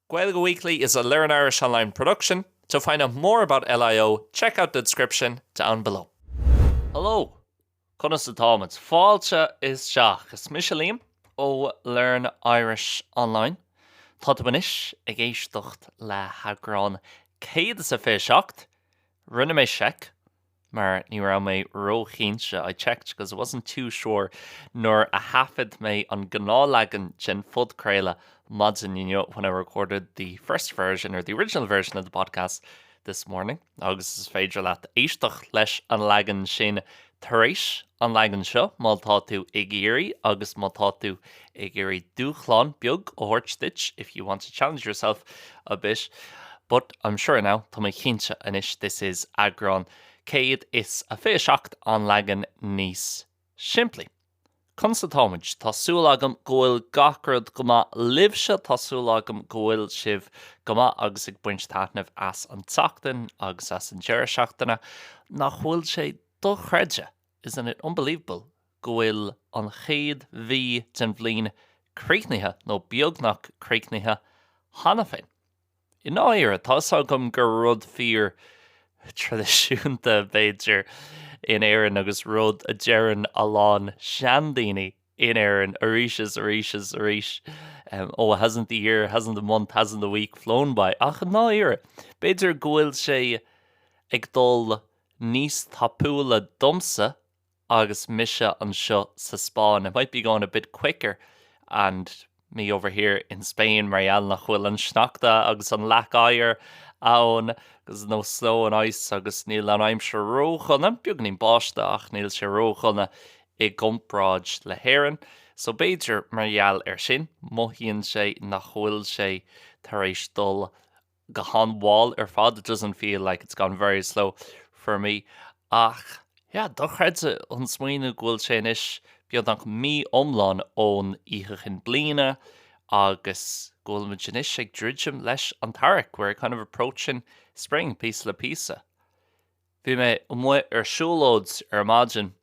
Gaeilge Weekly is a Learn Irish Online production. To find out more about LIO, check out the description down below. Hello, Conas the Thomas. Fáilte is Seach. Is Liam ó Learn Irish Online. Tábhachtach ag éascacht le hagrán céad sa fiosrúcháin. Rinne mé check, mar ní raibh mé róchéinse. I checked because I wasn't too sure nor a hafid mé an Gnáthleagan sin fud craile mods when I recorded the first version or the original version of the podcast this morning. Agus is féidir leat éisteach leis an leagan sin tar éis an leagan seo má tá tú ag éirí agus má tá tú ag éirí dúchláin beag ó thuirt if you want to challenge yourself a bit. But I'm sure now, tá mé cinnte inis, this is agrán céad is a fiosrúcháin an leagan níos simplí. Constatáid tá súil agam gohfuil gacrad go maith libhse tá súil agam gohfuil sibh go maith agus ag buint taitneamh as an tseachtain agus as an deir seachtainna nach bhfuil sé do chreide. Isn't it unbelievable? Gohfuil an chéad bhí den bhliain críochnithe nó beagnach críochnithe hana féin. In áire tá agam gur rud fíor tradiisiúnta b'éidir in éireann agus rud a dearann a lán seandaoine in éireann arís. Hasn't the year, hasn't the month, hasn't the week flown by? Ach in áire, b'éidir gohfuil sé ag dul níos tapúla domsa agus mise an seo sa Spáin. It might be going a bit quicker, and me over here in Spain, Marielle nach bhfuil an sneachta agus an leach áir ann, agus no snow and ice agus níl an aimse róchanna, beag níl báiste ach níl sé róchanna I gcompráid le héireann. So b'éidir Marielle sin, moithíonn sé nach bhfuil sé tar éis dul go hanbháil fad. It doesn't feel like it's gone very slow for me. Ach, do chreide an smaoine gohfuil sé inis beag nach mí omláin ón íchachin bliana agus gohfuil muid inis ag dridgeam leis an tarach. We're kind of approaching spring piece le piece. Bhí mé mu siúlóid imagine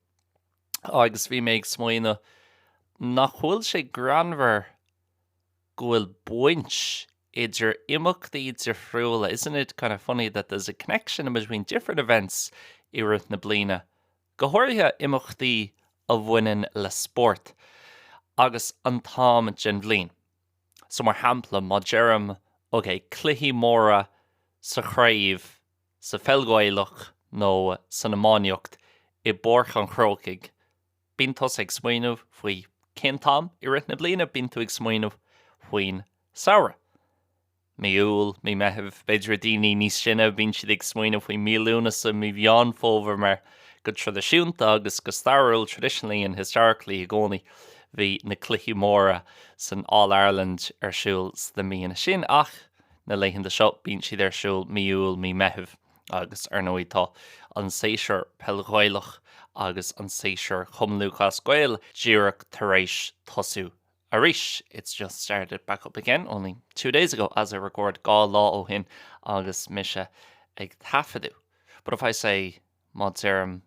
agus bhí mé ag smaoine nach bhfuil sé granmhar gohfuil buint idir imeachtaí difriúla. Isn't it kind of funny that there's a connection between different events I ruth na bliana? Go háirithe imeachtaí a bhaineann le sport agus an tám den bhliain. So mar hampla má dearm cluichí móra sa chraomh, sa feilghailech nó sa na máineocht I borch an chrócaigh. Bíonn tos ag smaoinemh faoi cintám I ruth na bliana, bíonn tú ag smaoinemh faoin saoire. Miúil, mí meitheamh beidir daoine níos sinne, bíonn siad ag smaoinemh faoi mílúna sa mí bheán fómhar mar go tradiisiúnta agus go stairiúil traditionally and historically I gcónaí bhí na cluichí móra san All-Ireland siúil sa míana sin ach na leitheanta seo bíonn siad siúil miúil mí meitheamh agus nóí tá an séisiúr peilghailech agus an séisiúr chumlúchas Gaeil díreach tar éis tosú arís. It's just started back up again only 2 days ago as I record gá lá ó hin agus mise ag tafadú. But if I say má dearm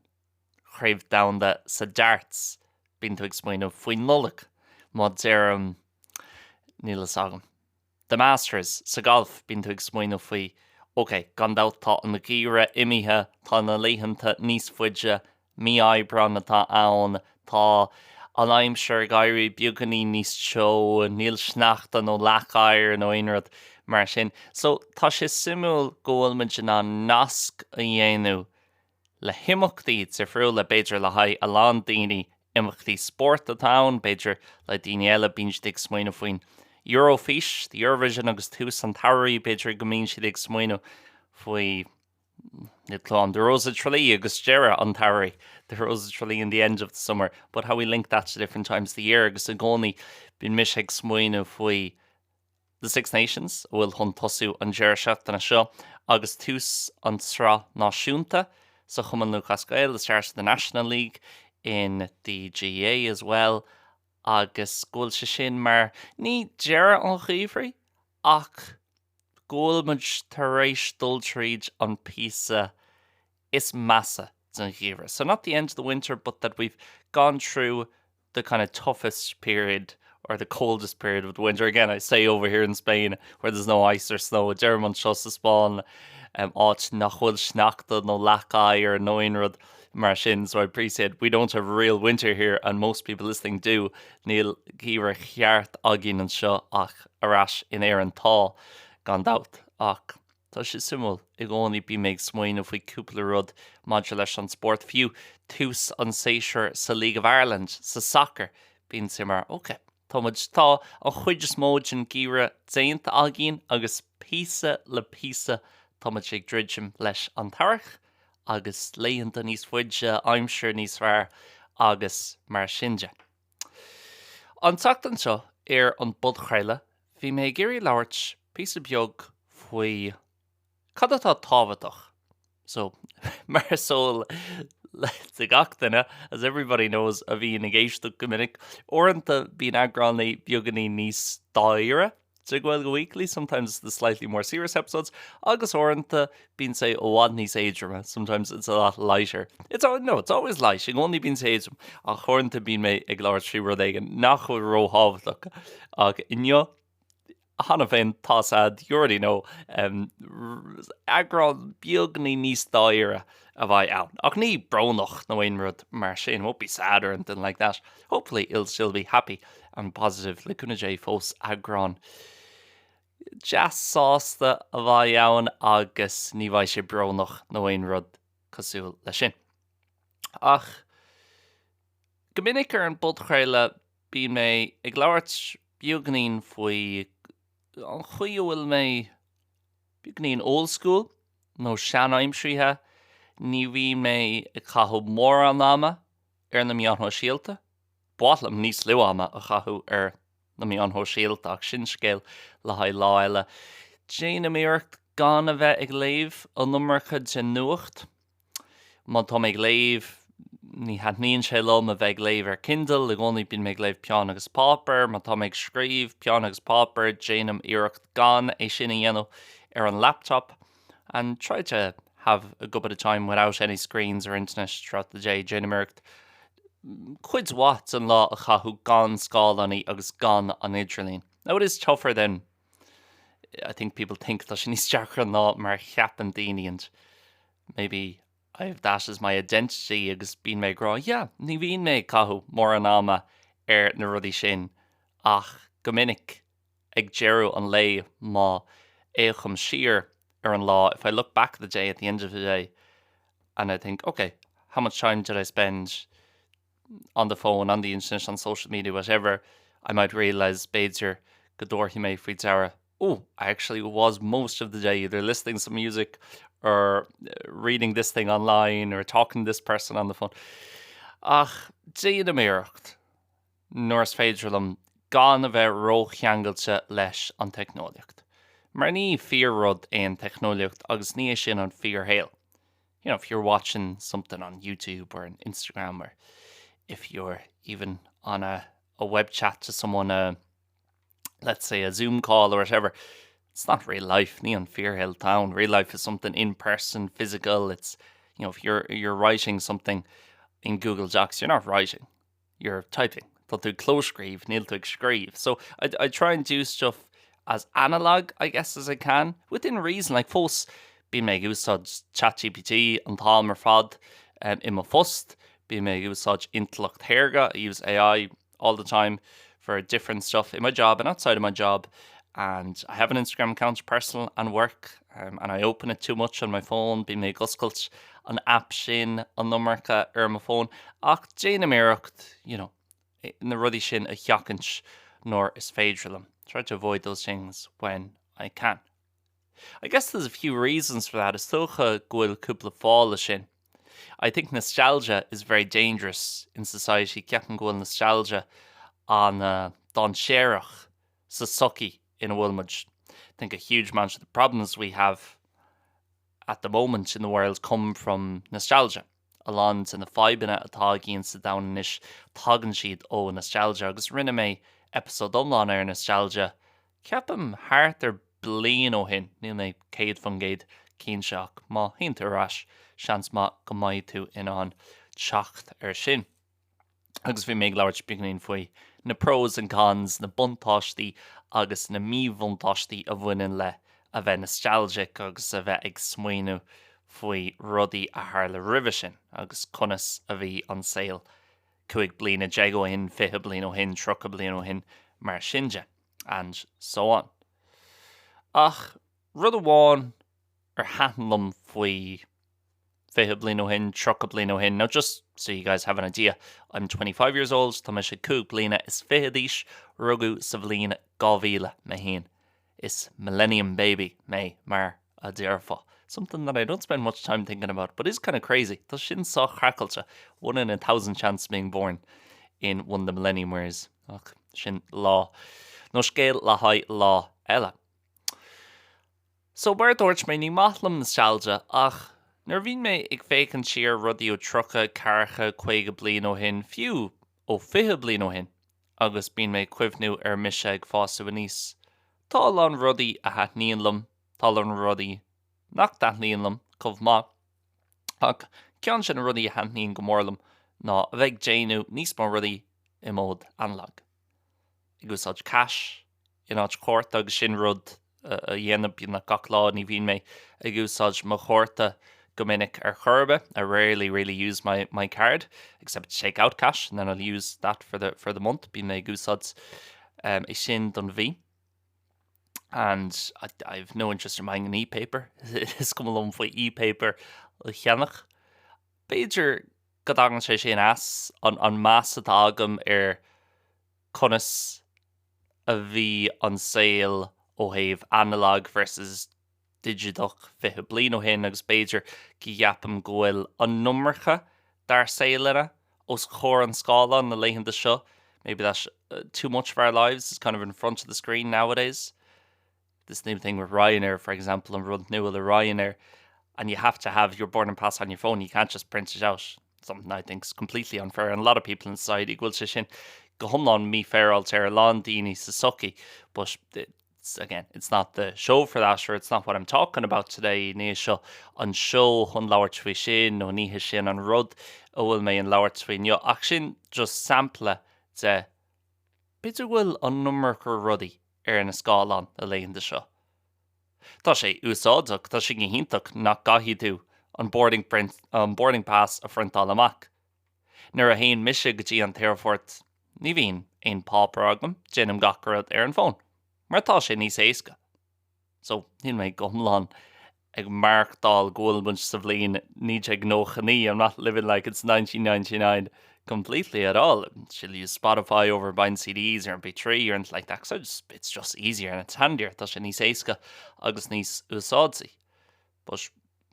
chraobh domhanda sa darts, bíonn tú ag smaoinemh faoi nulach. Má dearm níl is agam the Masters sa golf, bíonn tú ag smaoinemh faoi gan tá an na gíre imithe tá na leitheanta níos fuide mí aibreán atá ann tá an aimseir gaiirí beaganí níos teo níl sneachta nó lechair nó aonrad mar sin. So tá sé simúil gohfuil muid na nasc a dhéanamh le himachtaí difriúil le beidir le haid a lán daoine imachtaí sport atá, beidir le daoine eile bíonn siad ag smaoinemh faoin Eurofish, the Eurovision agus tús an tairí beidir go mbíonn siad ag smaoinemh faoi Nidlán, the Rosa Tralee agus Gera an tairí, the Rosa Tralee in the end of the summer. But how we link that to different times of the year agus a gcónaí bíonn mis ag smaoinemh faoi the Six Nations bhfuil chun tosú an deir seachtainna seo agus tús an srá náisiúnta sa chumlúchas Gaeil, the start of the National League in the GA as well. Agus gúil sé sin mar ní deire an chaomhrí ach gúil muid tar éis dul tríd an píosa is massa den gheimhre. So not the end of the winter, but that we've gone through the kind of toughest period or the coldest period of the winter. Again, I say over here in Spain where there's no ice or snow, German just a spawn áit nach bhfuil sneachta nó lacai or no inrod mar sin. So I appreciate we don't have real winter here, and most people listening do. Níl gíre cheart agin an seo ach arás in air an tá gan dat ach. Tá sé simúl I gcónaí bí méid smaoine faoi cúpla rud maidir leis an sport fiú tús an séisiir sa League of Ireland sa soccer bíonn sé mar OK. Támuid tá an chuid is móid an gíre Déanta agin agus písa le písa támuid sé ddridim leis an tarach agus léonanta níos fuide aimsir níos fearr agus mar sinne. An tachtan seo ar an bud chreile bhí mé géirí labhairt písa beag faoi cad atá tábhachtach. So mar Seol the gach duine, as everybody knows, a bhí na géisteach go minic orintanta bín agrannaí beaganí níos daire. So go weekly, sometimes it's the slightly more serious episodes. Agus orintanta bín say óhád níos éadrima. Sometimes it's a lot lighter. It's always light. Ag only bín say éadrim. Ach orintanta bín mé ag labhairt trí rud éigean nach chuil ró tábhachtach. Ag inneo Hanna féin thosad, you already know, agran beagnaí níos daire a bhaid ann. Ach ní bronnach nó aon rud mar sin, won't be sad or anything like that. Hopefully it'll still be happy and positive. Le cúna dé fós agran jazz sásta a bhaid ann agus ní bhaid sé bronnach nó aon rud cosúil le sin. Ach go minic ar an bud chreile bín mé ag labhairt beagnaín faoi an chuí bhfuil mé beagnaín old school nó sean aimsríthe. Ní bhí mé ag chathú mór an ama ar na míon síalta. Bálam níos leo ama a chathú ar na míon síalta ach sin scéal le haid lá eile. Déana mbearcht gan a bheith ag léamh an numarcha de nuacht. Má tá ag léamh ní hadníonn sé lom a bheith ag léamh ar Kindle, le gcónaí bín mé ag léamh peann agus pápar, má tá ag scríomh peann agus pápar, déanam iirecht gan é sin a dhéanamh ar an laptop, and try to have a good bit of time without any screens or internet throughout the day. Déanam iirecht cuid wat an lá a chathú gan scálaní agus gan an idirlín. Now it is tougher than I think people think that she needs to jack an lá mar cheapan daoine, and maybe I have that as my identity agus bín mé grá, ní bhíon mé cathú mór an ama ar na rudí sin ach go minic ag deireadh an lé má éacham siar ar an lá. If I look back at the day at the end of the day and I think, okay, how much time did I spend on the phone, on the internet, on social media, whatever, I might realise beidir go dtabhartha mé faoi deara. Oh, I actually was most of the day either listening to some music or reading this thing online or talking to this person on the phone. Ach, déana mbearcht nuair is féidir liom gan a bheith rócheangailte leis an technoliacht. Mar ní fear rud éon technoliacht agus ní é sin an fear hail. You know, if you're watching something on YouTube or on Instagram, or if you're even on a web chat to someone, let's say a Zoom call or whatever, it's not real life. Ní an fear hail town. Real life is something in person, physical. It's, you know, if you're writing something in Google Docs, you're not writing, you're typing. But to close scríb, níl to scríb. So I try and do stuff as analog, I guess, as I can, within reason. Like fós bí mé úsáid ChatGPT an tá mar fad in my phost. Bí mé úsáid intleacht théarga. I use AI all the time for different stuff in my job and outside of my job. And I have an Instagram account, personal and work, and I open it too much on my phone. Bí mé goscailt an app sin an numarcha ar my phone. Ach déana mbearcht, you know, in the ruddy sin a cheakint nor is féidir liom. Try to avoid those things when I can. I guess there's a few reasons for that. Is tócha goil cúpla fála sin. I think nostalgia is very dangerous in society. Ceapan goil nostalgia an don séireach sa sucky in a bhfuilmuid. I think a huge amount of the problems we have at the moment in the world come from nostalgia. Along in the fibina atá gíonn sa daoine tágann siad ó nostalgia agus rinne mé episode omláin ar nostalgia. Ceapam háart ar bliain ó hin, níl mé céad fan géad cín seach má haontar arás seans má go mbeidh tú in an teacht ar sin. Agus bhí mé labhairt beagnaíonn faoi na pros and cons, na buntáistí agus na míbhuntáistí a bhaineann le a bheith nostalgic agus a bheith ag smaoinú faoi rudaí a tharla roimhe sin agus conas a bhí an saoil 5 bliana déag ó shin, 20 bliana ó shin, 30 bliana ó shin mar sinne, and so on. Ach, rud amháin ar hatanlumm faoi 20 bliana ó shin, 30 bliana ó shin. Now, just so you guys have an idea, I'm 25 years old, tá me sé 5 bliana is 20 díos rugadh sa bhliain 2001. Is millennium baby me mar a déarfa. Something that I don't spend much time thinking about, but is kind of crazy. Tá sin so chracailte, 1 in 1,000 chance being born in one of the millennium years. Ach, sin lá. No scéal le haid lá eile. So bar dúirt mé ní maithlam nostalgia ach nar bhín mé ag fécinn siar rudaí ó 30, 40, 50 bliana ó shin, fiú ó 20 bliana ó shin, agus bín mé cuimhnú ar mise ag fása níos. Tá an rudaí a haithníonn lum, tá an rudaí nach daithníonn chomh ach ceann sin rudaí a haithníonn go mórlam ná a bheith déanú níos mó rudaí i mód anlag. I gúsáid cash, in áit chóirt agus sin rud a dhéanamh bíonn na gach lá ní bhíon mé I gúsáid mo chóirta go minic ar churbe. I rarely use my card except to take out cash, and then I'll use that for the month. Bíonn mé gúsáid I sin don bhí. And I've no interest in buying an e-paper. Is cum alum faoi e-paper le cheannach. Beidir go dagan sé sin as an massa agam ar conas a bhí an saoil ó thaobh analog versus digital 20 bliana ó shin agus beidir go gheapam go bhfuil an nummarcha dar saoilere os chóir an scála na leitheanta seo. Maybe that's too much of our lives is kind of in front of the screen nowadays. This new thing with Ryanair, for example, and run new with a Ryanair, and you have to have your boarding pass on your phone. You can't just print it out. Something I think is completely unfair, and a lot of people in society will say sin go humlán mí fearálta ar lán daoine sa sucky, but it's not the show for that, or it's not what I'm talking about today. Ní seo an show chun labhairt faoi sin nó níthe sin an rud a bhfuil mé an labhairt faoi neo ach sin just sampla de beidir bhfuil an numar gur rudaí ar na scáilán a léonanta seo. Tá sé úsáideach, tá sé gcíntaach nach gaithí tú an boarding pass a frontáil amach. Nuair a haon mise go dtí an airport, ní bhíon aon pápar agam déanam gacharad ar an phone, mar tá sé níos éasca. So, hín mé go thomláin ag marchdal ghfuil sa bhliain ní ag nóchaní. I'm not living like it's 1999 completely at all. She'll use Spotify over buying CDs or MP3 or anything like that. So it's just easier and it's handier. Tá sé níos éasca agus níos úsáidsaí. But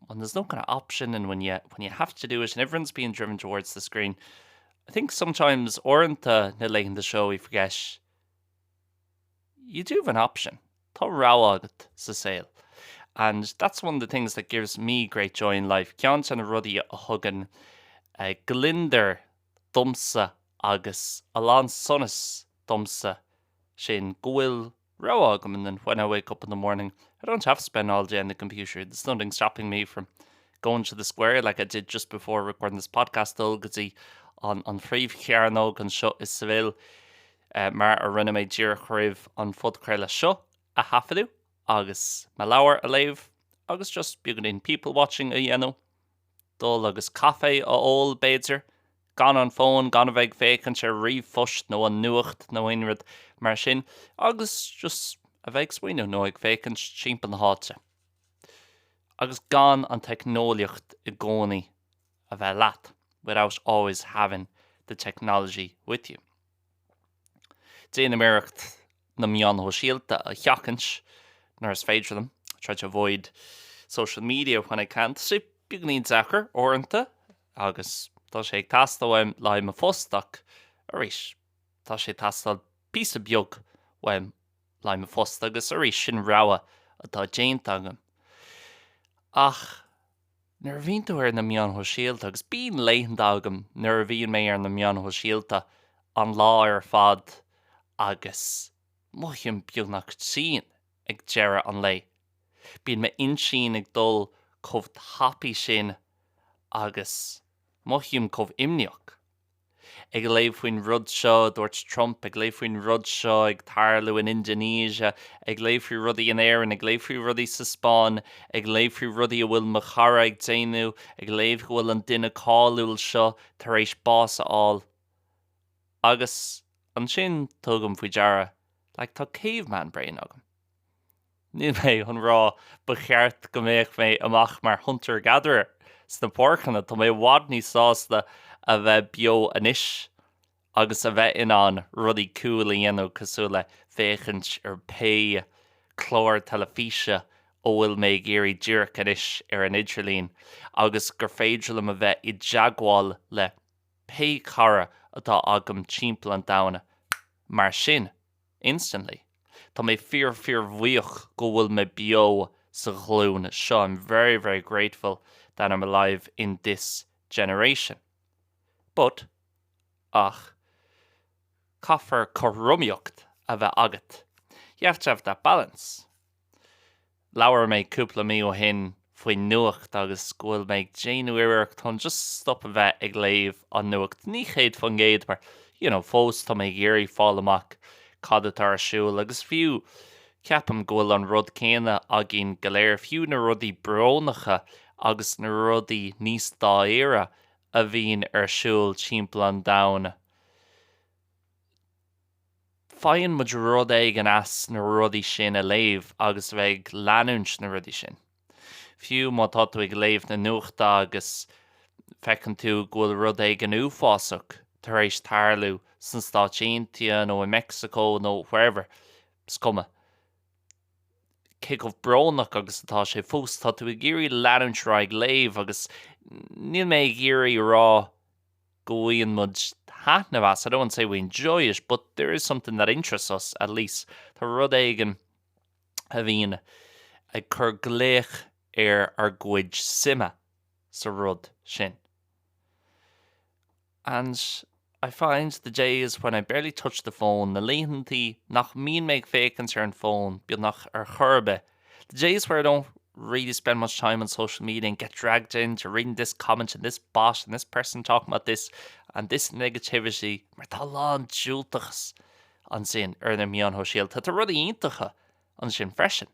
when there's no kind of option and when you have to do it and everyone's being driven towards the screen, I think sometimes orintha na leitheanta seo I forget you do have an option. Tá rá agat sa saoil. And that's one of the things that gives me great joy in life. Ceann an rudaí a thugann glinder dumsa agus alán sonas dumsa sin ghuil rá agam, and then when I wake up in the morning, I don't have to spend all day on the computer. There's nothing stopping me from going to the square like I did just before recording this podcast. Dulgadí an phríomh chearnóg an seo is Seol mar a rinne méid dír chraibh an fud creile seo a hafaú agus me leabhar a léamh agus just beagán people watching a dhéanú. Dul agus cafe a ól béidir, gan an phone, gan a bheith fécinn sé ríomhphost nó an nuacht nó aonrad mar sin, agus just a bheith smaoinú nó ag fécinn timpeall na háite. Agus gan an technoliacht I gcónaí a bheith leat without always having the technology with you. Déanam iirecht na meán síalta a cheachant nar is féidir them. I try to avoid social media when I can. So beagán zachar orintha agus tá sé ag tastal leaimhphost arís. Tá sé tastal píosa beag leaimhphost agus arís sin ráha atá Déanta agam. Ach, nuair bhíonn tú ar na meán síalta agus bíonn leitheanta agam nuair bhíonn mé ar na meán síalta an lá ar fad agus moille beagnach sin ag deire an lei. Bíonn me insin ag dul chomh happy sin agus moille chomh imneach. ag léamh faoin rud seo dúirt Trump, ag léamh faoin rud seo ag tarlú in Indonesia, ag léamh faoi rudaí in Éireann, ag léamh faoi rudaí sa Spáin, ag léamh faoi rudaí a bhfuil mo chara ag déanú, ag léamh go bhfuil an duine cáiliúil seo tar éis bás aáil. Agus an sin tugam faoi deara, tá caveman brain agam. Níl mé an rá ba cheart go méoch mé amach mar hunter-gatherer sna pórcanna, tá mé bhád níos sásta a bheith bio anois agus a bheith inán rudaí cool a dhéanamh cosúil le féchant ar pe chlór talafíse ó bhfuil mé géirí díreach anois ar an idirlín agus gur féidir a bheith i deagháil le pe cara atá agam timpeall an dhaoine. Mar sin, instantly, tá mé fear bhuíoch go bhfuil me bio sa ghlún. So I'm very, very grateful that I'm alive in this generation. But, ach, caithfear corrumíocht a bheith agat. You have to have that balance. Leabhar mé cúpla mí ó hin faoi nuacht agus bhfuil méid déanúireacht chun just stop a bheith ag léamh an nuacht. Ní chéad fan géad mar, fós tá mé géirí fáil amach cadat ar siúil agus fiú ceapam gohfuil an rud céine a gin go léir fiú na rudaí brónacha agus na rudaí níos daéire a bhín ar siúil timpeall an dhaoine. Faigheann muid rud ag an as na rudaí sin a léamh agus bheith leanúint na rudaí sin. Fiú má tá tú ag léamh na nuachta agus fecinn tú go bhfuil rud ag an uafásach tar éis tarlú san Stát Aontaithe nó in Mexico nó wherever. Scuma. Cé go brónach agus atá sé fós tá tú ag géirí leanúint rá ag léamh agus níl mé ag géirí rá go bhfuil muid hatna bheas. I don't want to say we enjoy it, but there is something that interests us at least. Tá rud éigean a bhíon ag chur gléach ar gcuid sima sa rud sin. And I find the days when I barely touch the phone, na líontí nach mín méid fécans ar an phone, beag nach ar churbe. The days where I don't really spend much time on social media and get dragged into reading this comment and this bot and this person talking about this and this negativity, mar tá lán dúilteachas an sin ar na mian ho síl. Tá rudí iontacha an sin freisin.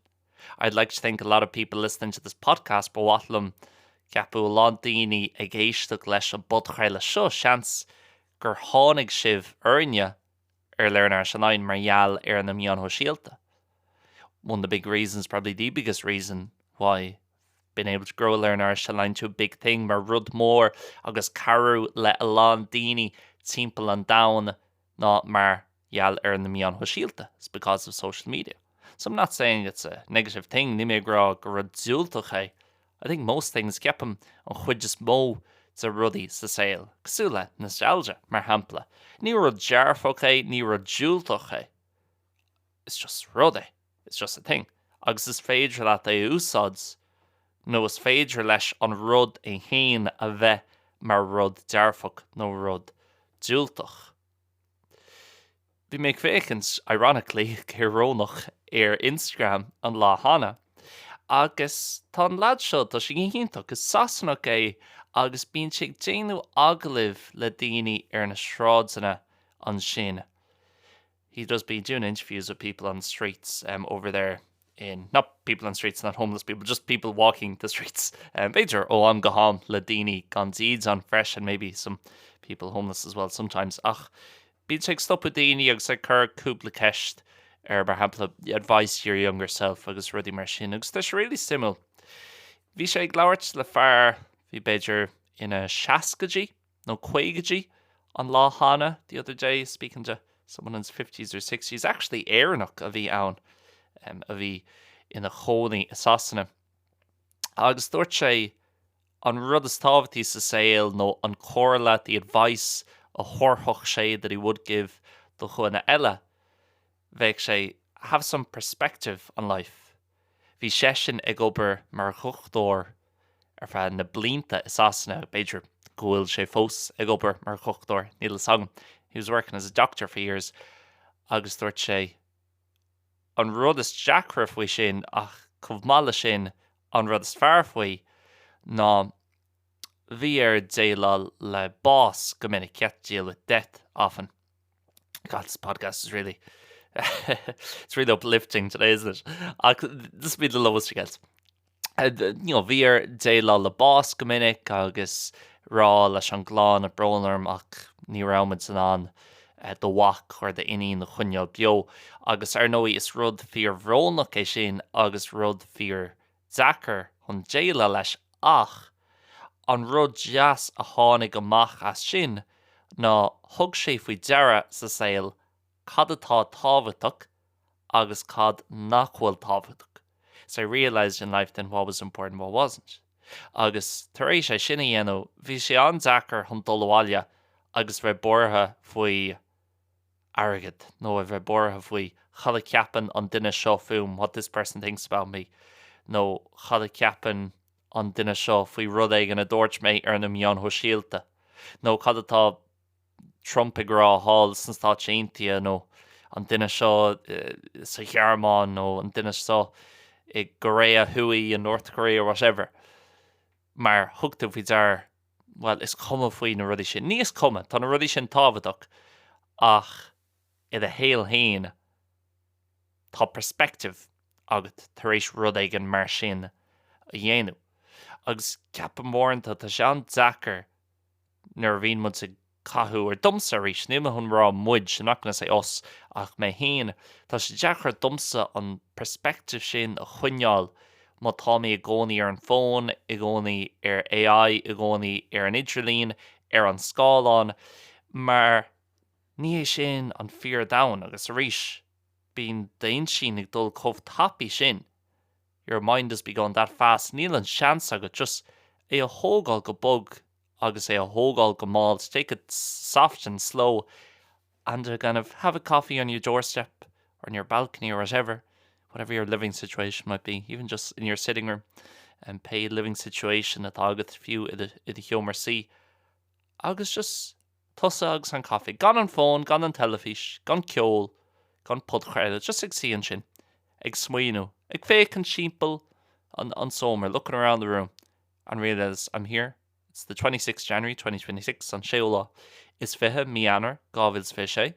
I'd like to think a lot of people listening to this podcast but watlam ceapú lán daoine ag éisteach leis an bod chraile seo seans gur tháinig sibh airne ar leanúint mar gheall ar na mian ho síalta. One of the big reasons, probably the biggest reason why being able to grow leanúint to a big thing mar rud mór agus carú le a lán daoine timpeall an dhaoine ná mar gheall ar na mian ho síalta. It's because of social media. So I'm not saying it's a negative thing, ní mé gra go rud dúilteach é. I think most things ceapam an chuid is mó sa rudaí sa Seol. Cosúla nostalgia mar hampla. Ní rud dearfach é, ní rud dúilteach é. It's just rud é. It's just a thing. Agus is féidir leat é úsáids, nó is féidir leis an rud é chéin a bheith mar rud dearfach nó rud dúilteach. Bhí mé fécans, ironically, cérónach ar Instagram an lá hana, agus tá an lad seo tá sé ghíntaach is sasannach é agus bíonn siad déanú aglaibh le daoine ar na sráidsanna an sin. He does be doing interviews with people on the streets over there not people on the streets, not homeless people, just people walking the streets. Beidir ó am go ham le daoine gan zíds on fresh and maybe some people homeless as well sometimes. Ach, bíonn siad stop with daoine agus ag cur cúpla ceist ar bar hampla advice to your younger self agus rudí mar sin. Agus tá really simil. Bhí sé ag labhairt le fear bhí beidir ina seascaidí nó chuigeadí an lá hana the other day, speaking to someone in his 50s or 60s, actually éireannach a bhí ann, a bhí ina chónaí asásanna. Agus dúirt sé an rud is tábhachtí sa Seol nó an chorla, the advice a chorthach sé that he would give do chuana eile. Bheidh sé have some perspective on life. Bhí sé sin ag obair mar chuchtdóir ar feadh na blianta asásanna beidir gohfuil sé fós ag obair mar chuchtdóir níl sagam. He was working as a doctor for years. Agus dúirt sé an rud is deacra faoi sin ach chomhpháirtíocht sin an rud is fearr faoi ná bhí déile le bás go minic deal with death often. God, this podcast is really it's really uplifting today, isn't it? This will be the lowest it gets. Bhí déile le bás go minic agus rá leis an gláán a bronnarm ach ní raimid san an do wach chuir de iní na chuineal bio agus nóí is rud fíor bhrónach é sin agus rud fíor Zachar chun déile leis ach an rud deas a tháinig amach as sin ná thug sé faoi deara sa Seol cad atá tábhachtach agus cad nachhfuil tábhachtach. So I realised in life then what was important, what wasn't. Agus tar éis sé sinna dhéanamh, bhí sé an Zachar chun dul bhaile agus bheith bortha faoi airgid, nó a bheith bortha faoi chada ceapan an duine seo fuaim, what this person thinks about me, nó chada ceapan an duine seo faoi rud éigean a dúirt mé ar na mion ho síalta, nó cad atá Trump ag rá hall san Stát Aontaithe, nó an duine seo sa chearmán, nó an duine seo i Korea, Hui in North Korea or whatever. Mar thugta faoi dear, well, is cuma faoi na rudí sin. Níos cuma, tá na rudí sin tábhachtach, ach iad a héal hain tá perspective agat tar éis rud éigean mar sin a dhéanamh. Agus ceapan móranta tá sé an Zachar nar bhíon mud sa cathú ar dumsa arís, ní chun rá muid, I'm not going to say us, ach mé hain, tá sé deachar dumsa an perspective sin a chuineáil má tá mé i gcónaí ar an phone, i gcónaí ar AI, i gcónaí ar an idirlín, ar an scáilán, mar ní é sin an fear down agus arís bíon daon sin ag dul chomhtapaí sin. Your mind has begun that fast. Níl an seans agat just é a thógáil go bug agus é a thógáil go máil. Take it soft and slow and kind of have a coffee on your doorstep or on your balcony or whatever your living situation might be, even just in your sitting room, and pay living situation at agat fiú i humor see. Agus just tusa agus an coffee. Gan an phone, gan an telefís, gan ceol, gan pudchréile, just ag síon sin, ag smaoinú, ag féach an simple on somer, looking around the room and realise I'm here. It's the 26th January 2026 on Seol. Is fiche mianar gábhils fiche.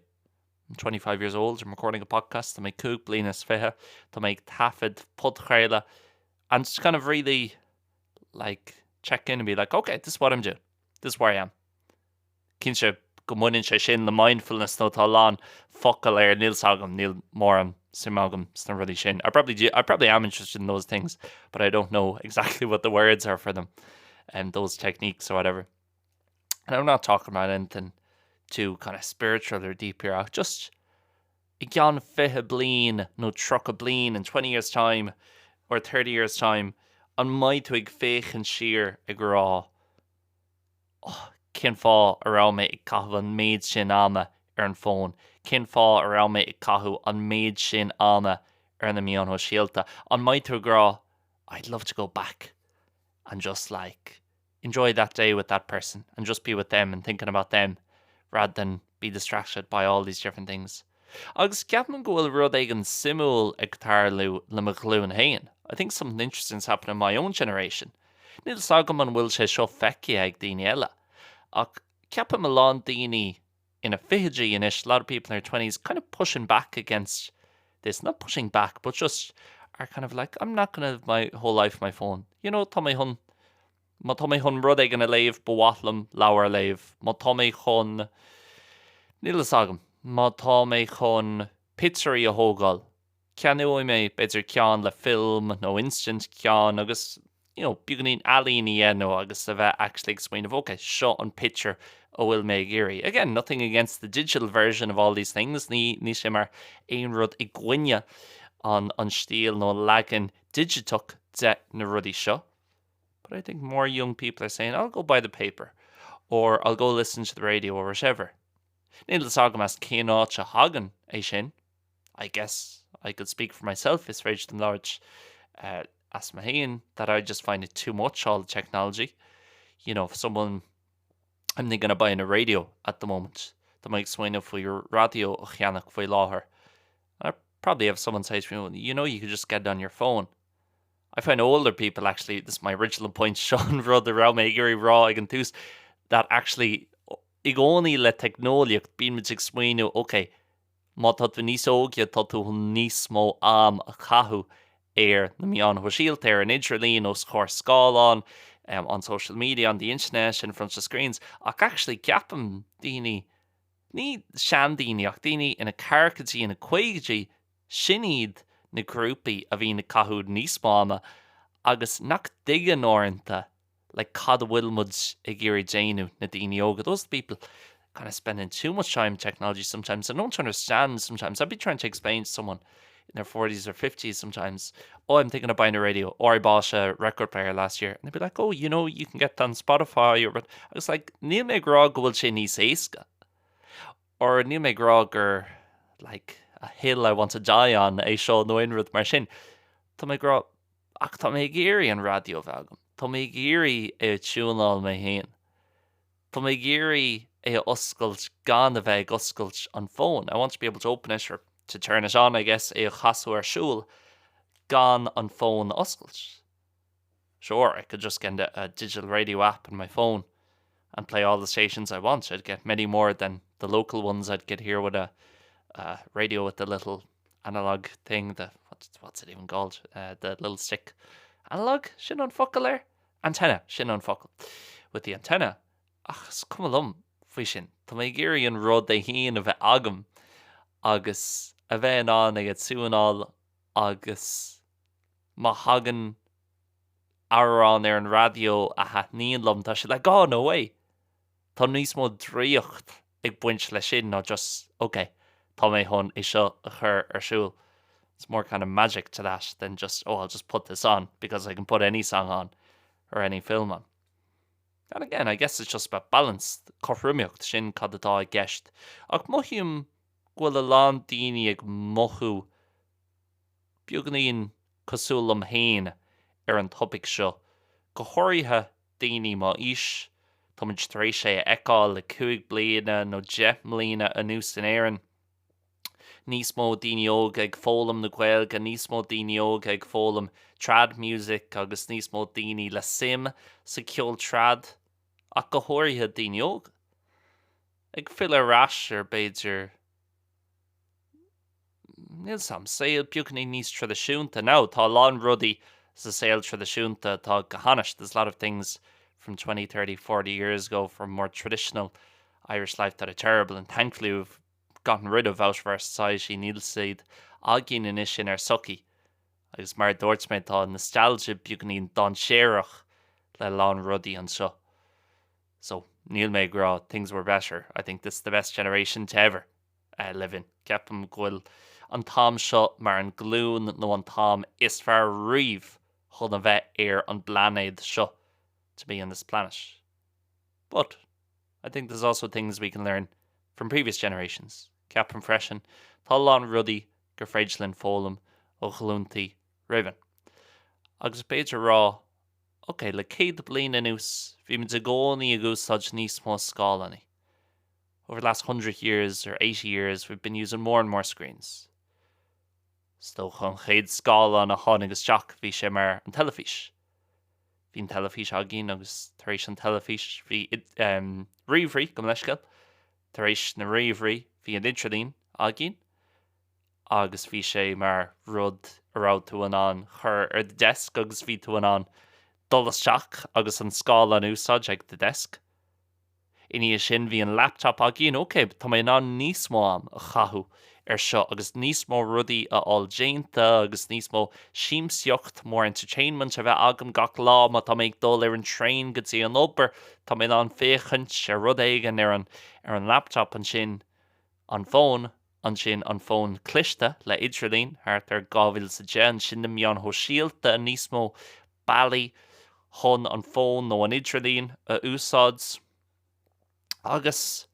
I'm 25 years old. I'm recording a podcast. I'm a cook blin is fiche. To make tafid pudchréile, and just kind of really like check in and be like, okay, this is what I'm doing. This is where I am. Cinse go muinn sé sin le mindfulness nó tá lán focail ar níl sagam, níl mór simagam sna rudí sin. I probably am interested in those things, but I don't know exactly what the words are for them and those techniques or whatever. And I'm not talking about anything too kind of spiritual or deep here. Just I gan fiche blin no truck a blin in 20 years time or 30 years time an mai to ag féchan siar ag rá cin fá around me ag cathú an méid sin ama ar an phone, cin fá around me ag cathú an méid sin ama ar na mion ho síalta. An mai to ag rá, I'd love to go back and just like enjoy that day with that person and just be with them and thinking about them rather than be distracted by all these different things. Agus ceapan go bhfuil rud ag an simúil ag tarlú le mo glún hain. I think something interesting is happening in my own generation. Níl sagam an bhfuil sé seo feici ag daoine eile. Ach ceapan me lán daoine in a fihidí inis, a lot of people in their 20s kind of pushing back against this. Not pushing back, but just are kind of like, I'm not going to have my whole life on my phone. You know, tá mé chun rud ag an a léamh bhuaithlim leabhar léamh. Má tá mé chun níl sagam. Má tá mé chun pizzerí a thógáil. Ceanú mé beidir ceann le film nó instant ceann agus, you know, beganín alíní nó agus a bheith actually explain of, okay, seo an picture ó bhfuil mé géirí. Again, nothing against the digital version of all these things. Ní sé mar aon rud i gcuine an stíl nó leagan digitach de na rudí seo. But I think more young people are saying, I'll go buy the paper or I'll go listen to the radio or whatever. Níl sagam as cén áit a hagan é sin. I guess I could speak for myself, it's raged and large as my hain, that I just find it too much, all the technology. You know, if someone, I'm thinking of buying a radio at the moment, that might swing up for your radio a cheannach for láthair. I probably have someone say to me, you know, you could just get it on your phone. I find older people actually, this is my original point, Sean rud around me guri raw ag an tús, that actually I gcónaí le technoliacht bíon muid ag smaoinú, okay, má tá tú níos ógia tá tú níos mó am a chathú na mian thuisiilt an idirlíon os chóir scáilán on social media, on the internet, in front of screens. Ach actually ceapam daoine, ní sean daoine ach daoine ina carcatí ina chuigetí sin iad na grúpaí a bhí na cathúd níos máma agus nach digan orintha like cad bhfuil mud ag iarú déanú na daoine óga. Those people kind of spending too much time on technology sometimes. I don't understand sometimes. I'd be trying to explain to someone in their 40s or 50s sometimes, oh, I'm thinking of buying a radio, or I bought a record player last year. And they'd be like, oh, you know, you can get that on Spotify. Or I was like, níl mé grá go bhfuil sé níos éasca. Or níl mé grá gur like a hill I want to die on é seo nóin rud mar sin. Tá mé grá ach tá mé géirí an radio bhagam. Tá mé géirí é túnál mé héin. Tá mé géirí é oscailt gan a bheith oscailt on phone. I want to be able to open it or to turn it on, I guess, é chasú ar siúl gan on phone oscailt. Sure, I could just get a digital radio app on my phone and play all the stations I want. I'd get many more than the local ones I'd get here with a radio with the little analog thing. What's it even called? The little stick. Analog? Sin on focal there? Antenna. Sin on focal. With the antenna. Ach, come along. Fui sin. Tá mé géirí an rud é híon a bheith agam agus a bheith an ag súanál agus má hagan arán ar an radio a hatníon lom tá sé le gá no way. Tá níos mó dríocht ag buint le sin ná just, okay, tá mé hon is seo a chur ar siúl. It's more kind of magic to that than just, oh, I'll just put this on because I can put any song on or any film on. And again, I guess it's just about balance. Corrumiocht sin cad atá ag gceist. Ach mochium gwil a lán daoine ag mochú beagnaíonn cosúlam hain ar an topic seo. Go háirithe daoine má is, tá muid tar éis sé eáil le 5 bliana nó 10 mbliana anuas in éireann. Níos mó daoine óg ag fólam na Gaeilge, níos mó daoine óg ag fólam trad music agus níos mó daoine le sim sa ceol trad ach go háirithe daoine óg. Ag fill ras ar beidir níl sam saoil beagnaí níos tradiisiúnta. Now, tá lán rudaí sa saoil tradiisiúnta tá go hanis. There's a lot of things from 20, 30, 40 years ago from more traditional Irish life that are terrible, and thankfully we've gotten rid of out of our society. Níl said agin in sin ar sucky agus mar dúirt tá nostalgia beagnaíonn don séireach le lán rudaí an seo. So níl mé grá things were better. I think this is the best generation to ever live in. Ceapam gúil an tám seo mar an glún nó an tám is fear riomh chun a bheith ar an blanéid seo to be on this planet. But I think there's also things we can learn from previous generations. Ceapam freisin tá lán rudaí gur freidslinn fólam ó chlúntaí riban. Agus beidir rá, okay, le céad bliana anuas bhí muid a gcónaí a gúsáid níos mó scálaní. Over the last 100 years or 80 years, we've been using more and more screens. Sto chun chéad scála na tháinig isteach bhí sé mar an telefís. Bhín telefís agin agus tar éis an telefís bhí riomhrí go leiscail. Tar éis na riomhrí bhí an intralín agin. Agus bhí sé mar rud ará tú an chur ar the desk agus bhí tú an dul isteach agus an scála an úsáid ag the desk. Iní sin bhí an laptop agin, okay, tá mé ná níos mó am a chathú ar seo agus níos mó rudaí a áil déanta agus níos mó síimseocht mór entertainment a bheith agam gach lá má tá mé ag dul ar an train go dtí an obair tá mé ná an féchant ar rud éigean ar an laptop an sin an phone cliste le idirlín thart ar 2010 sin na mian ho síalta níos mó bailí chun an phone nó an idirlín a úsáids agus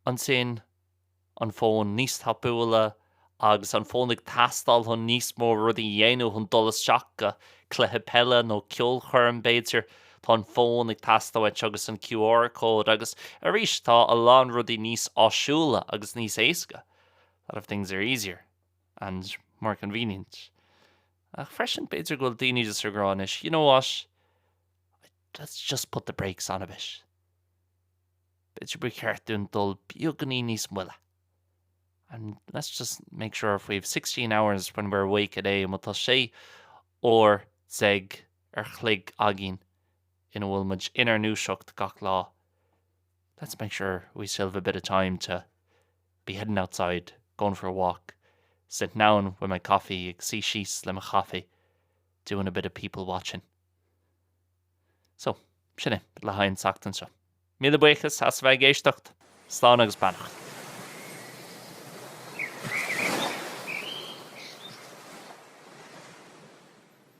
an sin an phone níos tapúla agus an phone ag tastal chun níos mó rudí dhéanú chun dul isteach go cluiche pelle nó ceol churn beidir tá an phone ag tastáid agus an QR code agus arís tá a lán rudí níos áisiúla agus níos éasca. A lot of things are easier and more convenient. Ach freisin beidir goil daoine just ar gráin is. You know what? Let's just put the brakes on a bit. Beidir bu ceart dún dul beagganí níos muile. And let's just make sure if we have 16 hours when we're awake a day, and we'll sé or zeg chlig agin in a wilmage in our new shukt gach law. Let's make sure we still have a bit of time to be heading outside, going for a walk, sit down with my coffee, see sheets, le my coffee, doing a bit of people watching. So, sinne, le hain sagt an seo. Míle buchas as bheith géisteacht, slán agus beannacht.